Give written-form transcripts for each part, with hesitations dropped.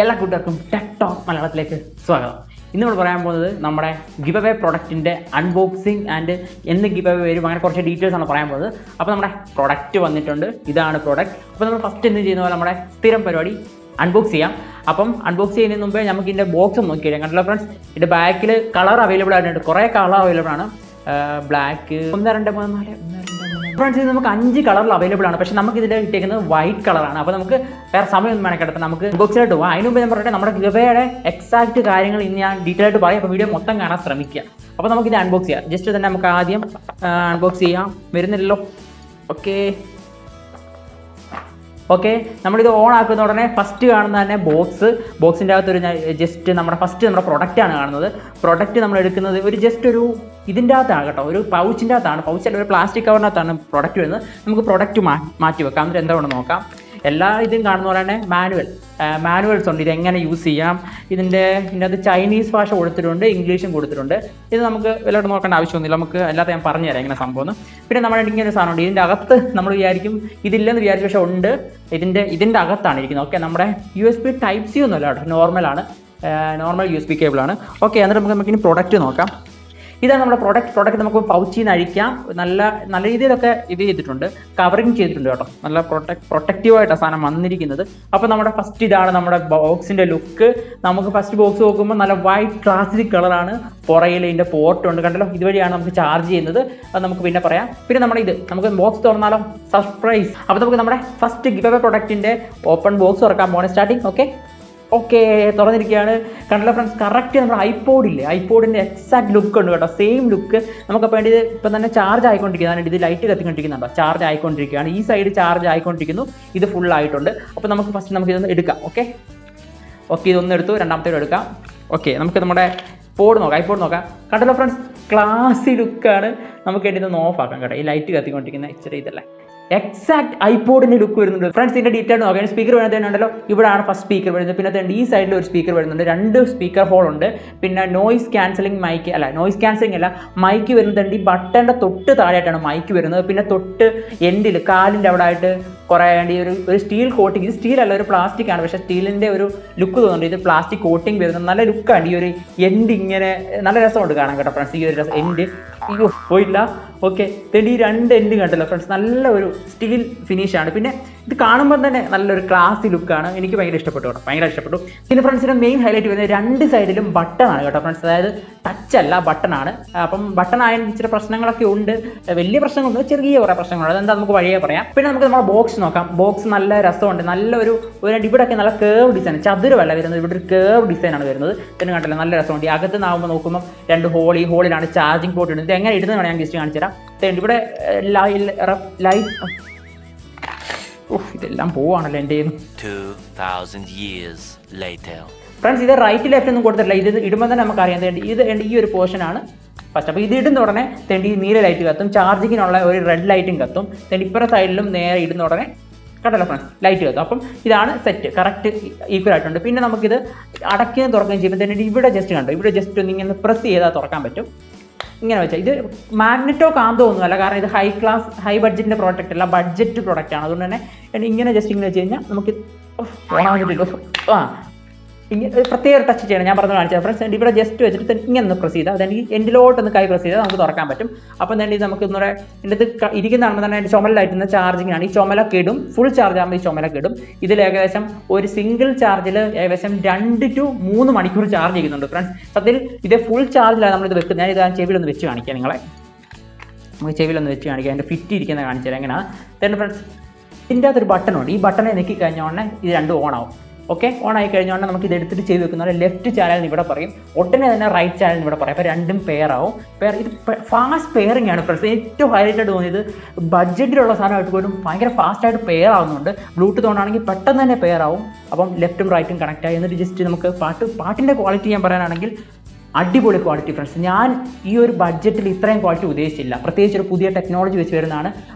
എല്ലാ കൂട്ടുകാർക്കും tech talk മലയാളത്തിലേക്ക് സ്വാഗതം. ഇന്ന് നമ്മൾ പറയാൻ പോകുന്നത് നമ്മുടെ ഗിവ് അവേ പ്രൊഡക്റ്റിൻ്റെ അൺബോക്സിങ് ആൻഡ് എന്ന് ഗിവ് അവേ വരും അങ്ങനെ കുറച്ച് ഡീറ്റെയിൽസ് ആണ് പറയാൻ പോകുന്നത്. അപ്പോൾ നമ്മുടെ പ്രൊഡക്റ്റ് വന്നിട്ടുണ്ട്, ഇതാണ് പ്രൊഡക്റ്റ്. അപ്പോൾ നമ്മൾ ഫസ്റ്റ് എന്ത് ചെയ്യുന്ന പോലെ നമ്മുടെ സ്ഥിരം പരിപാടി അൺബോക്സ് ചെയ്യാം. അപ്പം അൺബോക്സ് ചെയ്യുന്നതിന് മുമ്പേ നമുക്ക് ഇതിൻ്റെ ബോക്സ് ഒന്ന് നോക്കിയിടാം. കണ്ടല്ലോ ഫ്രണ്ട്സ്, ഇതിൻ്റെ ബാക്കിൽ കളർ അവൈലബിൾ ആയിട്ടുണ്ട്, കുറേ കളർ അവൈലബിൾ ആണ്. ബ്ലാക്ക് 1 2 3 4 ഫ്രണ്ട്സ്, ഇത് നമുക്ക് 5 കളറിൽ അവൈലബിൾ ആണ്. പക്ഷേ നമുക്ക് ഇതിൻ്റെ ഇട്ടേക്കുന്നത് വൈറ്റ് കളറാണ്. അപ്പോൾ നമുക്ക് വേറെ സമയമൊന്നും മെനക്കെടുത്ത് നമുക്ക് ബോക്സിലോട്ട് പോകാം. അതിന് മുമ്പ് ഞാൻ പറയട്ടെ, നമ്മുടെ ഗിവയുടെ എക്സാക്ട് കാര്യങ്ങൾ ഇന്ന് ഞാൻ ഡീറ്റെയിൽ ആയിട്ട് പറയും. അപ്പോൾ വീഡിയോ മൊത്തം കാണാൻ ശ്രമിക്കുക. അപ്പോൾ നമുക്കിത് അൺബോക്സ് ചെയ്യാം. ജസ്റ്റ് തന്നെ നമുക്ക് ആദ്യം അൺബോക്സ് ചെയ്യാം. വരുന്നില്ലല്ലോ. ഓക്കെ, നമ്മളിത് ഓൺ ആക്കുന്ന ഉടനെ ഫസ്റ്റ് കാണുന്ന തന്നെ ബോക്സിൻ്റെ അകത്തൊരു ജസ്റ്റ് നമ്മുടെ പ്രൊഡക്റ്റാണ് കാണുന്നത്. പ്രൊഡക്റ്റ് നമ്മൾ എടുക്കുന്നത് ഒരു ജസ്റ്റ് ഒരു ഇതിൻ്റെ അകത്താണ് കേട്ടോ, ഒരു പൗച്ചിൻ്റെ അകത്താണ്. പൗച്ചല്ല, ഒരു പ്ലാസ്റ്റിക് കവറിനകത്താണ് പ്രൊഡക്റ്റ് വരുന്നത്. നമുക്ക് പ്രൊഡക്റ്റ് മാറ്റി വെക്കാം. എന്നിട്ട് എന്താ കൊണ്ട് നോക്കാം. എല്ലാ ഇതും കാണുന്ന പോലെ തന്നെ മാനുവൽസ് ഉണ്ട്, ഇതെങ്ങനെ യൂസ് ചെയ്യാം. ഇതിൻ്റെ അത് ചൈനീസ് ഭാഷ കൊടുത്തിട്ടുണ്ട്, ഇംഗ്ലീഷും കൊടുത്തിട്ടുണ്ട്. ഇത് നമുക്ക് വല്ലതും നോക്കേണ്ട ആവശ്യമൊന്നുമില്ല, നമുക്ക് അല്ലാതെ ഞാൻ പറഞ്ഞുതരാം ഇങ്ങനെ സംഭവം. പിന്നെ നമ്മുടെ ഇങ്ങനെ ഒരു സാധനമുണ്ട്, ഇതിൻ്റെ അകത്ത് നമ്മൾ വിചാരിക്കും ഇതില്ലെന്ന് വിചാരിച്ച, പക്ഷേ ഉണ്ട്. ഇതിൻ്റെ അകത്താണ് ഇരിക്കുന്നത്. ഓക്കെ, നമ്മുടെ USB Type-C ഒന്നുമല്ല കേട്ടോ, നോർമൽ USB കേബിളാണ്. ഓക്കെ, എന്നിട്ട് നമുക്കിനി പ്രൊഡക്റ്റ് നോക്കാം. ഇതാണ് നമ്മുടെ പ്രൊഡക്റ്റ് നമുക്ക് പൗച്ചിൽ നിന്ന് അഴിക്കാം. നല്ല രീതിയിലൊക്കെ ഇത് ചെയ്തിട്ടുണ്ട്, കവറിങ് ചെയ്തിട്ടുണ്ട് കേട്ടോ. നല്ല പ്രൊട്ടക്റ്റീവായിട്ടാണ് സാധനം വന്നിരിക്കുന്നത്. അപ്പോൾ നമ്മുടെ ഫസ്റ്റ് ഇതാണ് നമ്മുടെ ബോക്സിൻ്റെ ലുക്ക്. നമുക്ക് ഫസ്റ്റ് ബോക്സ് നോക്കുമ്പോൾ നല്ല വൈറ്റ് ക്ലാസിക് കളറാണ്. പുറയിൽ ഇതിൻ്റെ പോർട്ട് ഉണ്ട്, കണ്ടല്ലോ. ഇതുവഴിയാണ് നമുക്ക് ചാർജ് ചെയ്യുന്നത്. അത് നമുക്ക് പിന്നെ പറയാം. പിന്നെ നമുക്ക് ബോക്സ് തുറന്നാലോ, സർപ്രൈസ്. അപ്പോൾ നമുക്ക് നമ്മുടെ ഫസ്റ്റ് ഗിവ് അവേ പ്രൊഡക്റ്റിൻ്റെ ഓപ്പൺ ബോക്സ് തുറക്കാൻ പോകണം. സ്റ്റാർട്ടിങ്. ഓക്കെ, തുറന്നിരിക്കുകയാണ്. കണ്ടല്ലോ ഫ്രണ്ട്സ്, കറക്റ്റ് നമ്മുടെ ഐപോഡിൻ്റെ എക്സാക്ട് ലുക്ക് ഉണ്ട് കേട്ടോ, സെയിം ലുക്ക്. നമുക്കപ്പോൾ വേണ്ടി ഇപ്പം തന്നെ ചാർജ് ആയിക്കൊണ്ടിരിക്കുന്നതാണ്. ഇത് ലൈറ്റ് കത്തിക്കൊണ്ടിരിക്കുന്നുണ്ടോ, ചാർജ് ആയിക്കൊണ്ടിരിക്കുകയാണ്. ഈ സൈഡ് ചാർജ് ആയിക്കൊണ്ടിരിക്കുന്നു, ഇത് ഫുൾ ആയിട്ടുണ്ട്. അപ്പോൾ നമുക്ക് ഫസ്റ്റ് ഇതൊന്ന് എടുക്കാം. ഓക്കെ, ഇതൊന്ന് എടുത്തു, രണ്ടാമത്തേത് എടുക്കാം. ഓക്കെ, നമുക്ക് നമ്മുടെ ഐപോഡ് നോക്കാം. കണ്ടല്ലോ ഫ്രണ്ട്സ്, ക്ലാസി ലുക്കാണ്. നമുക്ക് വേണ്ടി ഇതൊന്ന് ഓഫ് ആക്കാം കേട്ടോ, ഈ ലൈറ്റ് കത്തിക്കൊണ്ടിരിക്കുന്ന ഇച്ചിരി ഇതല്ലേ. എക്സാക്ട് ഐപോഡിൻ്റെ ലുക്ക് വരുന്നുണ്ട് ഫ്രണ്ട്സ്. ഇതിൻ്റെ ഡീറ്റെയിൽ നോക്കാം. സ്പീക്കർ വരുന്നതുണ്ടല്ലോ, ഇവിടെയാണ് ഫസ്റ്റ് സ്പീക്കർ വരുന്നത്. പിന്നെ ഈ സൈഡിൽ ഒരു സ്പീക്കർ വരുന്നുണ്ട്, 2 സ്പീക്കർ ഹോൾ ഉണ്ട്. പിന്നെ നോയിസ് ക്യാൻസലിംഗ് മൈക്ക് വരുന്നുണ്ട്. ഈ ബട്ടൻ്റെ തൊട്ട് താഴെയായിട്ടാണ് മൈക്ക് വരുന്നത്. പിന്നെ തൊട്ട് എൻഡിൽ കാലിൻ്റെ അവിടെ ആയിട്ട് കുറേ വേണ്ടി ഒരു സ്റ്റീൽ കോട്ടിങ്. ഇത് സ്റ്റീൽ അല്ല, ഒരു പ്ലാസ്റ്റിക് ആണ്, പക്ഷേ സ്റ്റീലിൻ്റെ ഒരു ലുക്ക് തോന്നുന്നുണ്ട്. ഇത് പ്ലാസ്റ്റിക് കോട്ടിങ് വരുന്നത് നല്ല ലുക്കാണ്. ഈ ഒരു എൻഡ് ഇങ്ങനെ നല്ല രസമുണ്ട് കാണാൻ കേട്ടോ ഫ്രണ്ട്സ്. ഈ ഒരു എൻഡ് പോയില്ല. ഓക്കെ, ഈ 2 എൻഡ് കണ്ടല്ലോ ഫ്രണ്ട്സ്, നല്ല ഒരു സ്റ്റീൽ ഫിനിഷാണ്. പിന്നെ ഇത് കാണുമ്പോൾ തന്നെ നല്ലൊരു ക്ലാസി ലുക്കാണ്. എനിക്ക് ഭയങ്കര ഇഷ്ടപ്പെട്ടു കേട്ടോ, ഭയങ്കര ഇഷ്ടപ്പെട്ടു. പിന്നെ ഫ്രണ്ട്സിൻ്റെ മെയിൻ ഹൈലൈറ്റ് വരുന്നത് 2 സൈഡിലും ബട്ടണാണ് കേട്ടോ ഫ്രണ്ട്സ്. അതായത് ടച്ച് അല്ല, ബട്ടണാണ്. അപ്പം ബട്ടൺ ആയതിന് ഇച്ചിരി പ്രശ്നങ്ങളൊക്കെ ഉണ്ട്, വലിയ പ്രശ്നങ്ങളൊന്നും, ചെറിയ കുറേ പ്രശ്നങ്ങളുണ്ട്. അതെന്താ നമുക്ക് വഴിയേ പറയാം. പിന്നെ നമുക്ക് നമ്മുടെ ബോക്സ് നോക്കാം. ബോക്സ് നല്ല രസമുണ്ട്, നല്ലൊരു ഇവിടെയൊക്കെ നല്ല കേർവ് ഡിസൈൻ, ചതുരമല്ല വരുന്നത്, ഇവിടെ ഒരു കേർവ് ഡിസൈനാണ് വരുന്നത്. ഇതിന് കണ്ടല്ലോ, നല്ല രസമുണ്ട്. അകത്ത് നിന്നാകുമ്പോൾ നോക്കുമ്പോൾ 2 ഹോളിലാണ് ചാർജിങ് പോർട്ട് ഇടുന്നത്. എങ്ങനെ ഇടുന്നത് വേണം ഞാൻ ജസ്റ്റ് കാണിച്ചു തരാം. ഇവിടെ ലൈറ്റ്, ഇതെല്ലാം പോവാണല്ലോ എൻ്റെ 2000 years later. ഫ്രണ്ട്സ്, ഇത് റൈറ്റ് ലെഫ്റ്റ് ഒന്നും കൊടുത്തിട്ടില്ല. ഇത് ഇടുമ്പോൾ തന്നെ നമുക്കറിയാം. ഇത് ഈ ഒരു പോർഷനാണ് ഫസ്റ്റ്. അപ്പോൾ ഇത് ഇടുന്ന ഉടനെ ഈ നീല ലൈറ്റ് കത്തും, ചാർജിങ്ങിനുള്ള ഒരു റെഡ് ലൈറ്റും കത്തും. ഇപ്പുറ സൈഡിലും നേരെ ഇടുന്ന ഉടനെ കണ്ടല്ലോ ഫ്രണ്ട്സ്, ലൈറ്റ് കത്തും. അപ്പം ഇതാണ് സെറ്റ്, കറക്റ്റ് ഈക്വൽ ആയിട്ടുണ്ട്. പിന്നെ നമുക്കിത് അടയ്ക്കുകയും തുറക്കുകയും ചെയ്യുമ്പോൾ ഇവിടെ ജസ്റ്റ് കണ്ടോ, ഇവിടെ ജസ്റ്റ് ഒന്ന് ഇങ്ങനെ പ്രസ് ചെയ്താൽ തുറക്കാൻ പറ്റും. ഇങ്ങനെ വെച്ചാൽ ഇത് മാഗ്നറ്റോ കാന്തോ ഒന്നുമല്ല, കാരണം ഇത് ഹൈ ബഡ്ജറ്റിൻ്റെ പ്രോഡക്റ്റ് അല്ല, ബഡ്ജറ്റ് പ്രോഡക്റ്റ് ആണ്. അതുകൊണ്ട് തന്നെ ഇങ്ങനെ ജസ്റ്റ് ഇങ്ങനെ വെച്ച് കഴിഞ്ഞാൽ നമുക്ക് ഓണാകുന്നില്ല. ഇങ്ങനെ പ്രത്യേക ടച്ച് ചെയ്യണം, ഞാൻ പറഞ്ഞു കാണിച്ചത് ഫ്രണ്ട്സ്. ഇവിടെ ജസ്റ്റ് വെച്ചിട്ട് ഇങ്ങനെ ഒന്ന് പ്രസ് ചെയ്താൽ അതായത് ഈ എൻഡിലോട്ടൊന്ന് കൈ പ്രസ് ചെയ്താൽ നമുക്ക് തുറക്കാൻ പറ്റും. അപ്പം തന്നെ ഇത് നമുക്ക് ഇന്നൂടെ ഇതിൻ്റെ ഇരിക്കുന്നതാകുമ്പോൾ തന്നെ ചുമലിലായിട്ടുന്ന ചാർജിങ്ങാണ്. ഈ ചുമലൊക്കെ ഇടും, ഫുൾ ചാർജ് ആകുമ്പോൾ ഈ ചുമലൊക്കെ ഇടും. ഇതിൽ ഏകദേശം ഒരു സിംഗിൾ ചാർജിൽ ഏകദേശം 2 to 3 മണിക്കൂർ ചാർജ് ചെയ്യുന്നുണ്ട് ഫ്രണ്ട്സ്. സത്യത്തിൽ ഇത് ഫുൾ ചാർജിലാണ് നമ്മളിത് വെക്കുന്നത്. ഞാൻ ഇത് ചെവിയിലൊന്ന് വെച്ച് കാണിക്കാം നിങ്ങളെ. നമുക്ക് ചെവിയിലൊന്ന് വെച്ച് കാണിക്കാം, അതിൻ്റെ ഫിറ്റ് ഇരിക്കുന്നത് കാണിച്ചു തരാം എങ്ങനെയാണ്. തന്നെ ഫ്രണ്ട്സ്, ഇതിൻ്റെ അകത്തൊരു ബട്ടണുണ്ട്. ഈ ബട്ടണെ നെക്കി കഴിഞ്ഞ ഉടനെ ഇത് 2 ഓൺ ആവും. ഓക്കെ, ഓൺ ആയി കഴിഞ്ഞുകൊണ്ട് നമുക്ക് ഇത് എടുത്തിട്ട് ചെയ്ത് വെക്കുന്നത് ലെഫ്റ്റ് ചാനൽ ഇവിടെ പറയും, ഒട്ടനെ തന്നെ റൈറ്റ് ചാനൽ ഇവിടെ പറയും. അപ്പോൾ 2ഉം പെയർ ആവും. ഇത് ഫാസ്റ്റ് പെയറിംഗ് ആണ് ഫ്രണ്ട്സ്. ഏറ്റവും ഹൈലൈറ്റായിട്ട് തോന്നിയത് ബഡ്ജറ്റിലുള്ള സാധനമായിട്ട് പോലും ഭയങ്കര ഫാസ്റ്റായിട്ട് പെയർ ആവുന്നുണ്ട്. ബ്ലൂടൂത്ത് കൊണ്ടാണെങ്കിൽ പെട്ടെന്ന് തന്നെ പെയർ ആവും. അപ്പം ലെഫ്റ്റും റൈറ്റും കണക്റ്റ് ആയി. എന്നിട്ട് ജസ്റ്റ് നമുക്ക് പാട്ടിൻ്റെ ക്വാളിറ്റി ഞാൻ പറയാനാണെങ്കിൽ അടിപൊളി ക്വാളിറ്റി ഫ്രണ്ട്സ്. ഞാൻ ഈ ഒരു ബഡ്ജറ്റിൽ ഇത്രയും ക്വാളിറ്റി ഉദ്ദേശിച്ചില്ല. പ്രത്യേകിച്ച് ഒരു പുതിയ ടെക്നോളജി വെച്ച് വരുന്നതാണ്.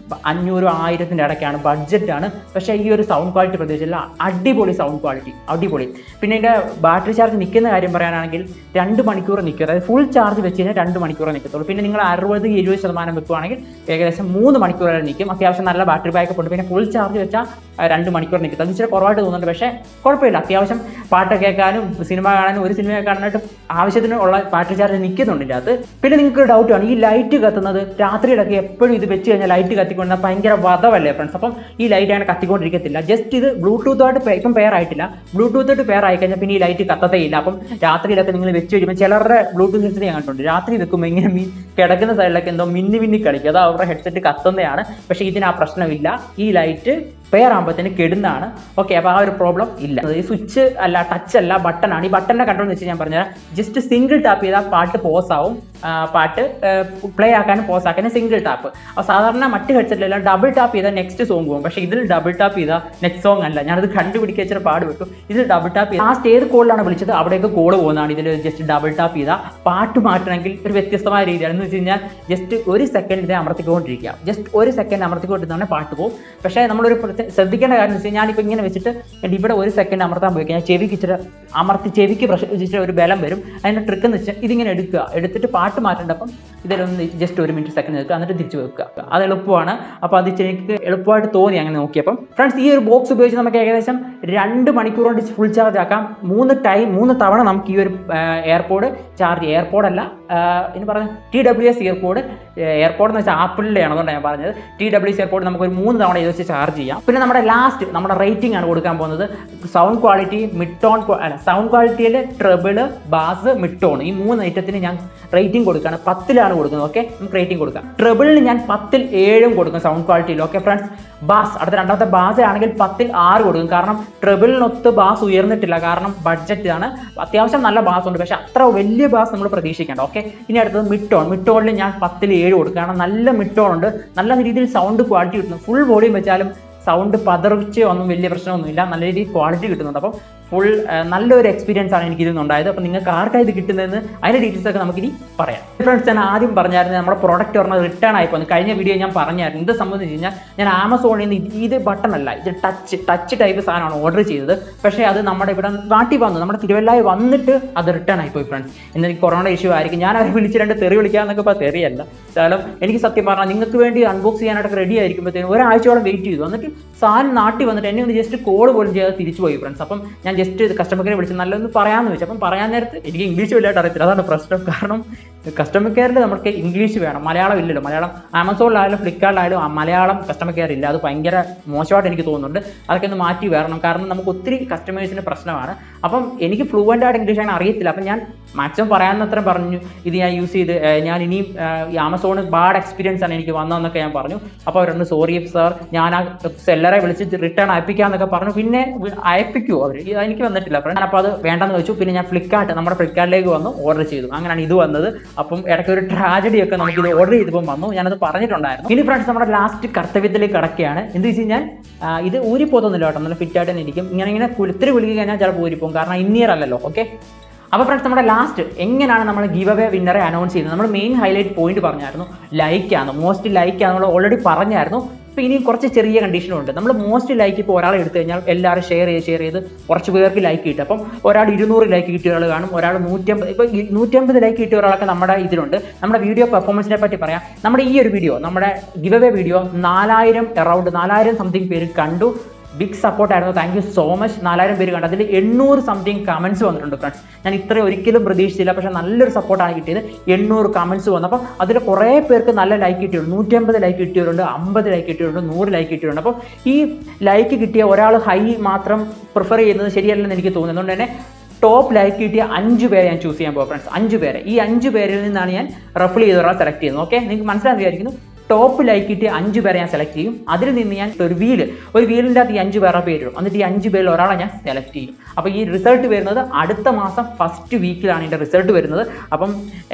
500-1000 ഇടയ്ക്കാണ്, ബഡ്ജറ്റാണ്. പക്ഷേ ഈ ഒരു സൗണ്ട് ക്വാളിറ്റി പ്രത്യേകിച്ചില്ല, അടിപൊളി സൗണ്ട് ക്വാളിറ്റി, അടിപൊളി. പിന്നെ ഇതിൻ്റെ ബാറ്ററി ചാർജ് നിൽക്കുന്ന കാര്യം പറയാനാണെങ്കിൽ 2 മണിക്കൂർ നിൽക്കും. അതായത് ഫുൾ ചാർജ് വെച്ച് കഴിഞ്ഞാൽ 2 മണിക്കൂർ നിൽക്കത്തുള്ളൂ. പിന്നെ നിങ്ങൾ 60-70% വെക്കുകയാണെങ്കിൽ ഏകദേശം 3 മണിക്കൂർ വരെ നിൽക്കും. അത്യാവശ്യം നല്ല ബാറ്ററി ബാക്കപ്പ് ഉണ്ട്. പിന്നെ ഫുൾ ചാർജ് വെച്ചാൽ 2 മണിക്കൂർ നിൽക്കും. അത് ഇച്ചിരി കുറവായിട്ട് തോന്നുന്നുണ്ട്, പക്ഷേ കുഴപ്പമില്ല. അത്യാവശ്യം പാട്ട് കേൾക്കാനും സിനിമ കാണാനും ഒരു സിനിമ കാണാനായിട്ട് ആവശ്യത്തിന് ഉള്ള ബാറ്ററി ചാർജ് നിൽക്കുന്നുണ്ട് ഇതിനകത്ത്. പിന്നെ നിങ്ങൾക്ക് ഡൗട്ട് ആണ്, ഈ ലൈറ്റ് കത്തുന്നത് രാത്രിയിലൊക്കെ എപ്പോഴും ഇത് വെച്ച് കഴിഞ്ഞാൽ ലൈറ്റ് കത്തിക്കൊണ്ടാൽ ഭയങ്കര വധമല്ലേ ഫ്രണ്ട്സ്? അപ്പം ഈ ലൈറ്റ് അങ്ങനെ കത്തിക്കൊണ്ടിരിക്കത്തില്ല. ജസ്റ്റ് ഇത് ബ്ലൂടൂത്തായിട്ട് ഇപ്പം പെയർ ആയിട്ടില്ല. ബ്ലൂടൂത്തായിട്ട് പെയർ ആയി കഴിഞ്ഞാൽ പിന്നെ ഈ ലൈറ്റ് കത്തത്തേയില്ല. അപ്പം രാത്രിയിലൊക്കെ നിങ്ങൾ വെച്ച് കഴിയുമ്പോൾ ചിലരുടെ ബ്ലൂടൂത്ത് ഹെഡ്സെറ്റ് ഞാൻ കണ്ടിട്ടുണ്ട്, രാത്രി വെക്കുമ്പോൾ ഇങ്ങനെ കിടക്കുന്ന സൈഡിലൊക്കെ എന്തോ മിന്നി കളിക്കും. അത് അവരുടെ ഹെഡ്സെറ്റ് കത്തുന്നതാണ്. പക്ഷേ ഇതിന് ആ പ്രശ്നമില്ല. ഈ ലൈറ്റ് പെയർ ആകുമ്പോഴത്തേന് കെടുന്നതാണ്. ഓക്കെ, അപ്പോൾ ആ ഒരു പ്രോബ്ലം ഇല്ല. ഈ സ്വിച്ച് അല്ല, ടച്ച് അല്ല, ബട്ടണാണ്. ഈ ബട്ടണിനെ കൺട്രോൾ എന്ന് വെച്ച് ഞാൻ പറഞ്ഞുതരാം. ജസ്റ്റ് സിംഗിൾ ടാപ്പ് ചെയ്താൽ പാട്ട് പോസ് ആവും. പാട്ട് പ്ലേ ആക്കാനും പോസ് ആക്കാനും സിംഗിൾ ടാപ്പ്. അപ്പോൾ സാധാരണ മറ്റ് ഹെഡ്സെറ്റിലെല്ലാം ഡബിൾ ടാപ്പ് ചെയ്താൽ നെക്സ്റ്റ് സോങ് പോകും. പക്ഷേ ഇതിൽ ഡബിൾ ടാപ്പ് ചെയ്താൽ നെക്സ്റ്റ് സോങ് അല്ല. ഞാനത് കണ്ടുപിടിക്കാൻ ഇച്ചിരി പാട് വിട്ടു. ഇതിൽ ഡബിൾ ടാപ്പ് ചെയ്താൽ ലാസ്റ്റ് ഏത് കോളിലാണ് വിളിച്ചത് അവിടേക്ക് കോൾ പോകുന്നതാണ്. ഇതിൽ ജസ്റ്റ് ഡബിൾ ടാപ്പ് ചെയ്താൽ പാട്ട് മാറ്റണമെങ്കിൽ ഒരു വ്യത്യസ്തമായ രീതിയാണ്. എന്ന് വെച്ച് കഴിഞ്ഞാൽ ജസ്റ്റ് 1 സെക്കൻഡ് ഇത് അമർത്തിക്കൊണ്ടിരിക്കുക. ജസ്റ്റ് 1 സെക്കൻഡ് അമർത്തിക്കൊണ്ടിരുന്നാണ് പാട്ട് പോകും. പക്ഷേ നമ്മളൊരു ശ്രദ്ധിക്കേണ്ട കാര്യം എന്ന് വെച്ചാൽ ഞാനിപ്പോൾ ഇങ്ങനെ വെച്ചിട്ട് ഇവിടെ 1 സെക്കൻഡ് അമർത്താൻ പോയി കഴിഞ്ഞാൽ ചെവിക്ക് പ്രശ്നം ഒരു ബലം വരും. അതിൻ്റെ ട്രിക്ക് എന്ന് വെച്ചാൽ ഇതിങ്ങനെ എടുത്തിട്ട് പാട്ട് മാറ്റേണ്ടപ്പം ഇതിലൊന്ന് ജസ്റ്റ് 1 മിനിറ്റ് സെക്കൻഡ് നിൽക്കുക, എന്നിട്ട് തിരിച്ച് വെക്കുക. അത് എളുപ്പമാണ്. അപ്പോൾ അത് എനിക്ക് എളുപ്പമായിട്ട് തോന്നി അങ്ങനെ നോക്കിയപ്പം. ഫ്രണ്ട്സ്, ഈ ഒരു ബോക്സ് ഉപയോഗിച്ച് നമുക്ക് ഏകദേശം 2 മണിക്കൂർ കൊണ്ട് ഫുൾ ചാർജ് ആക്കാം. 3 തവണ നമുക്ക് ഈ ഒരു എയർപോഡ് ചാർജ്, എയർപോഡല്ല ഇനി പറഞ്ഞ TWS എയർപോഡ് എന്ന് വെച്ചാൽ ആപ്പിളിൻ്റെ ആണ്, അതുകൊണ്ടാണ് ഞാൻ പറഞ്ഞത്. TWS എയർപോഡ് നമുക്ക് ഒരു 3 തവണ ഇത് വെച്ച് ചാർജ് ചെയ്യാം. പിന്നെ നമ്മുടെ റേറ്റിംഗ് ആണ് കൊടുക്കാൻ പോകുന്നത്. Sound quality, mid tone sound ക്വാളിറ്റിയിൽ ട്രബിള്, ബാസ്, മിഡ് ടോൺ, ഈ 3 ഐറ്റത്തിന് ഞാൻ റേറ്റിംഗ് കൊടുക്കുകയാണ്. 10ലാണ് കൊടുക്കുന്നത്. ഓക്കെ, നമുക്ക് റേറ്റിംഗ് കൊടുക്കാം. ട്രബിളിന് ഞാൻ 10ൽ 7 കൊടുക്കും സൗണ്ട് ക്വാളിറ്റിയിൽ. ഓക്കെ ഫ്രണ്ട്സ്, ബാസ് രണ്ടാമത്തെ ബാസ് ആണെങ്കിൽ 10ൽ 6 കൊടുക്കും. കാരണം ട്രബിളിനൊത്ത് ബാസ് ഉയർന്നിട്ടില്ല, കാരണം ബഡ്ജറ്റ് ആണ്. അത്യാവശ്യം നല്ല ബാസ് ഉണ്ട്, പക്ഷേ അത്ര വലിയ ബാസ് നമ്മൾ പ്രതീക്ഷിക്കേണ്ട. ഓക്കെ, ഇനി അടുത്തത് മിഡ് ടോണിൽ ഞാൻ 10ൽ 7 കൊടുക്കും. കാരണം നല്ല മിഡ് ടോൺ ഉണ്ട്, നല്ല രീതിയിൽ സൗണ്ട് ക്വാളിറ്റി കിട്ടുന്നു. ഫുൾ വോളിയം വെച്ചാലും സൗണ്ട് പതർച്ചയോ ഒന്നും വലിയ പ്രശ്നമൊന്നുമില്ല, നല്ല രീതിയിൽ ക്വാളിറ്റി കിട്ടുന്നുണ്ട്. അപ്പം ഫുൾ നല്ലൊരു എക്സ്പീരിയൻസ് ആണ് എനിക്ക് ഇതിന്നുണ്ടായത്. അപ്പോൾ നിങ്ങൾക്ക് ആർക്കാണ് ഇത് കിട്ടുന്നതെന്ന് അതിൻ്റെ ഡീറ്റെയിൽസ് ഒക്കെ നമുക്കിനി പറയാം. ഫ്രണ്ട്സ്, ഞാൻ ആദ്യം പറഞ്ഞായിരുന്നു നമ്മുടെ പ്രോഡക്റ്റ് പറഞ്ഞാൽ റിട്ടേൺ ആയിപ്പോയി. കഴിഞ്ഞ വീഡിയോ ഞാൻ പറഞ്ഞായിരുന്നു. ഇത് സംബന്ധിച്ച് കഴിഞ്ഞാൽ ഞാൻ ആമസോണിൽ നിന്ന് ഇത് ബട്ടൺ അല്ല, ഇത് ടച്ച് ടൈപ്പ് സാധനമാണ് ഓർഡർ ചെയ്തത്. പക്ഷേ അത് നമ്മുടെ ഇവിടെ നാട്ടിൽ വന്നു, നമ്മുടെ തിരുവല്ലായി വന്നിട്ട് അത് റിട്ടേൺ ആയിപ്പോയി ഫ്രണ്ട്സ്. എനിക്ക് കൊറോണ ഇഷ്യൂ ആയിരിക്കും. ഞാൻ അവരെ വിളിച്ച് 2 തെറി വിളിക്കാമെന്നൊക്കെ ഇപ്പോൾ തെറിയല്ല. കാരണം എനിക്ക് സത്യം പറഞ്ഞാൽ നിങ്ങൾക്ക് വേണ്ടി അൺബോക്സ് ചെയ്യാനായിട്ട് റെഡി ആയിരിക്കുമ്പോഴത്തേക്കും ഒരാഴ്ചയോളം വെയിറ്റ് ചെയ്തു. എന്നിട്ട് സാധനം നാട്ടിൽ വന്നിട്ട് എന്നെ ഒന്ന് ജസ്റ്റ് കോൾ പോലും ചെയ്യാതെ തിരിച്ചു പോയി ഫ്രണ്ട്സ്. അപ്പം ഞാൻ ജസ്റ്റ് കസ്റ്റമർ കെയർ വിളിച്ച് നല്ലൊന്ന് പറയാമെന്ന് വെച്ചു. അപ്പം പറയാൻ നേരത്ത് എനിക്ക് ഇംഗ്ലീഷ് വലുതായിട്ട് അറിയത്തില്ല, അതാണ് പ്രശ്നം. കാരണം കസ്റ്റമർ കെയറിൽ നമുക്ക് ഇംഗ്ലീഷ് വേണം, മലയാളം ഇല്ലല്ലോ. മലയാളം ആമസോണിലായാലും ഫ്ലിപ്കാർട്ടിലായാലും മലയാളം കസ്റ്റമർ കെയർ ഇല്ല. അത് ഭയങ്കര മോശമായിട്ട് എനിക്ക് തോന്നുന്നുണ്ട്. അതൊക്കെ ഒന്ന് മാറ്റി വരണം. കാരണം നമുക്ക് ഒത്തിരി കസ്റ്റമേഴ്സിന് പ്രശ്നമാണ്. അപ്പം എനിക്ക് ഫ്ലുവൻ്റ് ആയിട്ട് ഇംഗ്ലീഷ് അങ്ങനെ അറിയത്തില്ല. അപ്പം ഞാൻ മാക്സിമം പറയാവുന്നത്ര പറഞ്ഞു. ഇത് ഞാൻ യൂസ് ചെയ്ത് ഞാൻ ഇനിയും ഈ ആമസോണ് ബാഡ് എക്സ്പീരിയൻസ് ആണ് എനിക്ക് വന്നതെന്നൊക്കെ ഞാൻ പറഞ്ഞു. അപ്പോൾ അവരൊന്ന് സോറി സാർ, ഞാൻ ആ സെല്ലറെ വിളിച്ച് റിട്ടേൺ അയപ്പിക്കാമെന്നൊക്കെ പറഞ്ഞു. പിന്നെ അയപ്പിക്കുമോ അവർ? എനിക്ക് വന്നിട്ടില്ല ഫ്രണ്ട്. അപ്പോൾ അത് വേണ്ടെന്ന് വെച്ചു. പിന്നെ ഞാൻ നമ്മുടെ ഫ്ലിപ്കാർട്ടിലേക്ക് വന്നു, ഓർഡർ ചെയ്തു. അങ്ങനെയാണ് ഇത് വന്നത്. അപ്പം ഇടയ്ക്ക് ഒരു ട്രാജഡി ഒക്കെ നമുക്കിത് ഓർഡർ ചെയ്തപ്പോൾ വന്നു, ഞാനത് പറഞ്ഞിട്ടുണ്ടായിരുന്നു. ഇനി ഫ്രണ്ട്സ്, നമ്മുടെ ലാസ്റ്റ് കർത്തവ്യത്തിലേക്ക് കിടക്കുകയാണ്. എന്ത് വെച്ച് കഴിഞ്ഞാൽ ഇത് ഊരിപ്പോതൊന്നുമില്ല കേട്ടോ, നല്ല ഫിറ്റായിട്ട് തന്നെ ഇരിക്കും. ഇങ്ങനെ കുലുത്തിരി വിളിക്കുക കഴിഞ്ഞാൽ ചിലപ്പോൾ ഊരിപ്പോകും, കാരണം ഇന്നിയർ അല്ലല്ലോ. ഓക്കെ, അപ്പോൾ ഫ്രണ്ട്സ്, നമ്മുടെ ലാസ്റ്റ് എങ്ങനെയാണ് നമ്മൾ ഗിവ് അവേ വിന്നറെ അനൗൺസ് ചെയ്യുന്നത്? നമ്മൾ മെയിൻ ഹൈലൈറ്റ് പോയിന്റ് പറഞ്ഞായിരുന്നു, ലൈക്കാണ്, മോസ്റ്റ് ലൈക്കാണ് നമ്മൾ ഓൾറെഡി പറഞ്ഞായിരുന്നു. അപ്പോൾ ഇനി കുറച്ച് ചെറിയ കണ്ടീഷനുണ്ട്. നമ്മൾ മോസ്റ്റ് ലൈക്ക് ഇപ്പോൾ ഒരാളെ എടുത്തു കഴിഞ്ഞാൽ എല്ലാവരും ഷെയർ ചെയ്ത് കുറച്ച് പേർക്ക് ലൈക്ക് കിട്ടും. അപ്പം ഒരാൾ 200 ലൈക്ക് കിട്ടിയ ഒരാൾ കാണും, ഒരാൾ 150. ഇപ്പോൾ 150 ലൈക്ക് കിട്ടിയ ഒരാളൊക്കെ നമ്മുടെ ഇതിലുണ്ട്. നമ്മുടെ വീഡിയോ പെർഫോമൻസിനെ പറ്റി പറയാം. നമ്മുടെ ഈ ഒരു വീഡിയോ, നമ്മുടെ ഗിവ് അവേ വീഡിയോ 4000 സംതിങ് പേര് കണ്ടു. ബിഗ് സപ്പോർട്ടായിരുന്നു. Thank you so much. 4000 പേര് കണ്ടു. അതിൽ 800 സംതിങ് കമൻറ്റ്സ് വന്നിട്ടുണ്ട് ഫ്രണ്ട്സ്. ഞാൻ ഇത്രയും ഒരിക്കലും പ്രതീക്ഷിച്ചില്ല, പക്ഷേ നല്ലൊരു സപ്പോർട്ടാണ് കിട്ടിയത്. 800 കമൻറ്റ്സ് വന്നു. അപ്പോൾ അതിൽ കുറേ പേർക്ക് നല്ല ലൈക്ക് കിട്ടിയിട്ടുണ്ട്. 150 ലൈക്ക് കിട്ടിയവരുണ്ട്, 50 ലൈക്ക് കിട്ടിയവരുണ്ട്, 100 ലൈക്ക് കിട്ടിയിട്ടുണ്ട്. അപ്പോൾ ഈ ലൈക്ക് കിട്ടിയ ഒരാൾ ഹൈ മാത്രം പ്രിഫർ ചെയ്യുന്നത് ശരിയല്ലെന്ന് എനിക്ക് തോന്നുന്നു. അതുകൊണ്ട് തന്നെ ടോപ്പ് ലൈക്ക് കിട്ടിയ 5 പേരെ ഞാൻ ചൂസ് ചെയ്യാൻ പോകും ഫ്രണ്ട്സ്. 5 പേരെ. ഈ 5 പേരിൽ നിന്നാണ് ഞാൻ റഫർ ചെയ്ത ഒരാൾ സെലക്ട് ചെയ്യുന്നത്. ഓക്കെ, നിങ്ങൾക്ക് മനസ്സിലാക്കി വിചാരിക്കുന്നു. ടോപ്പ് ലൈക്ക് കിട്ടിയ 5 പേരെ ഞാൻ സെലക്ട് ചെയ്യും. അതിൽ നിന്ന് ഞാൻ ഒരു വീലിൻ്റെ അകത്ത് ഈ 5 പേരുടെ പേരിടും. എന്നിട്ട് ഈ 5 പേരിൽ ഒരാളെ ഞാൻ സെലക്ട് ചെയ്യും. അപ്പോൾ ഈ റിസൾട്ട് വരുന്നത് അടുത്ത മാസം ഫസ്റ്റ് വീക്കിലാണ് ഇതിൻ്റെ റിസൾട്ട് വരുന്നത്. അപ്പം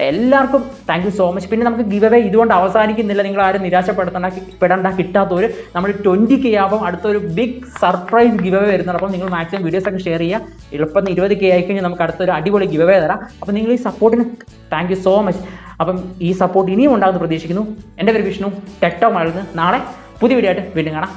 എല്ലാവർക്കും താങ്ക് യു സോ മച്ച്. പിന്നെ നമുക്ക് ഗിവ് അവേ ഇതുകൊണ്ട് അവസാനിക്കുന്നില്ല. നിങ്ങൾ ആരും നിരാശപ്പെടേണ്ട. കിട്ടാത്തവർ നമ്മൾ 20K ആകുമ്പോൾ അടുത്തൊരു ബിഗ് സർപ്രൈസ് ഗിവ് അവേ വരുന്നുണ്ട്. അപ്പം നിങ്ങൾ മാക്സിമം വീഡിയോസൊക്കെ ഷെയർ ചെയ്യുക. എളുപ്പം 20K ആയിക്കഴിഞ്ഞാൽ നമുക്ക് അടുത്തൊരു അടിപൊളി ഗിവ് അവേ തരാം. അപ്പം നിങ്ങൾ ഈ സപ്പോർട്ടിന് താങ്ക് യു സോ മച്ച്. അപ്പം ഈ സപ്പോർട്ട് ഇനിയും ഉണ്ടാകുമെന്ന് പ്രതീക്ഷിക്കുന്നു. എൻ്റെ പേര് വിഷ്ണു, ടെക്ടോ മഴന്ന്. നാളെ പുതിയ വീഡിയോ ആയിട്ട് വീണ്ടും കാണാം.